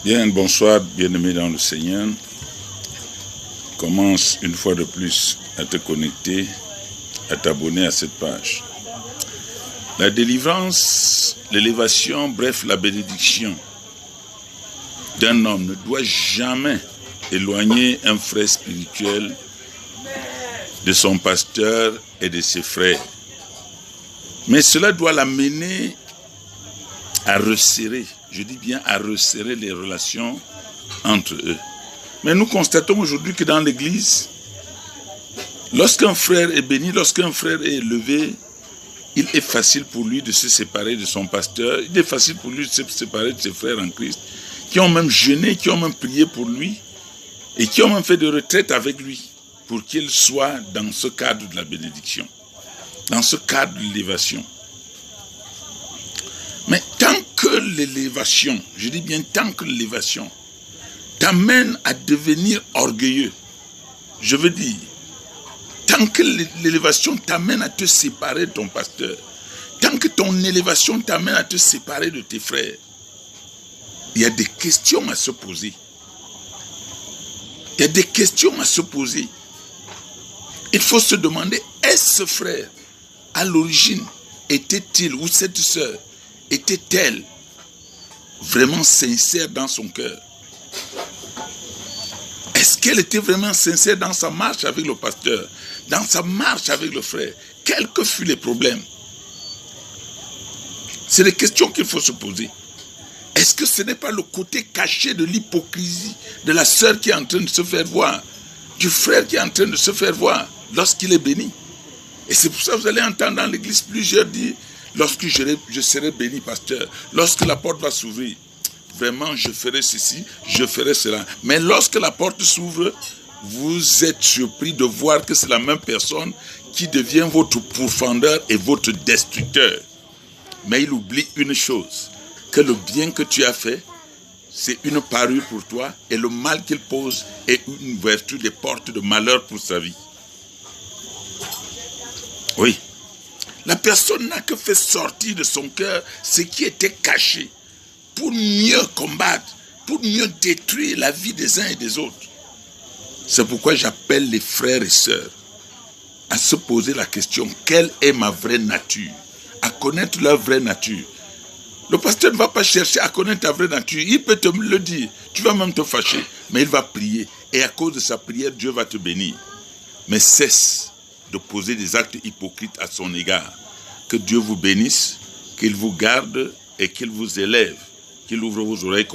Bien, bonsoir, bien-aimés dans le Seigneur. Commence une fois de plus à te connecter, à t'abonner à cette page. La délivrance, l'élévation, bref, la bénédiction d'un homme ne doit jamais éloigner un frère spirituel de son pasteur et de ses frères. Mais cela doit l'amener à resserrer, je dis bien à resserrer les relations entre eux. Mais nous constatons aujourd'hui que dans l'Église, lorsqu'un frère est béni, lorsqu'un frère est élevé, il est facile pour lui de se séparer de son pasteur, il est facile pour lui de se séparer de ses frères en Christ, qui ont même jeûné, qui ont même prié pour lui, et qui ont même fait de retraite avec lui, pour qu'il soit dans ce cadre de la bénédiction, dans ce cadre de l'élévation. Mais tant que l'élévation, je dis bien tant que l'élévation, t'amène à devenir orgueilleux, je veux dire, tant que l'élévation t'amène à te séparer de ton pasteur, tant que ton élévation t'amène à te séparer de tes frères, il y a des questions à se poser. Il y a des questions à se poser. Il faut se demander, est-ce ce frère, à l'origine, était-il, ou cette sœur, était-elle vraiment sincère dans son cœur? Est-ce qu'elle était vraiment sincère dans sa marche avec le pasteur, dans sa marche avec le frère? Quels que furent les problèmes? C'est des questions qu'il faut se poser. Est-ce que ce n'est pas le côté caché de l'hypocrisie de la sœur qui est en train de se faire voir, du frère qui est en train de se faire voir lorsqu'il est béni? Et c'est pour ça que vous allez entendre dans l'église plusieurs dire, lorsque je serai béni, pasteur, lorsque la porte va s'ouvrir, vraiment je ferai ceci, je ferai cela. Mais lorsque la porte s'ouvre, vous êtes surpris de voir que c'est la même personne qui devient votre pourfendeur et votre destructeur. Mais il oublie une chose, que le bien que tu as fait, c'est une parure pour toi, et le mal qu'il pose est une ouverture des portes de malheur pour sa vie. Oui. La personne n'a que fait sortir de son cœur ce qui était caché pour mieux combattre, pour mieux détruire la vie des uns et des autres. C'est pourquoi j'appelle les frères et sœurs à se poser la question, quelle est ma vraie nature? À connaître leur vraie nature. Le pasteur ne va pas chercher à connaître ta vraie nature. Il peut te le dire. Tu vas même te fâcher. Mais il va prier. Et à cause de sa prière, Dieu va te bénir. Mais cesse de poser des actes hypocrites à son égard. Que Dieu vous bénisse, qu'il vous garde et qu'il vous élève, qu'il ouvre vos oreilles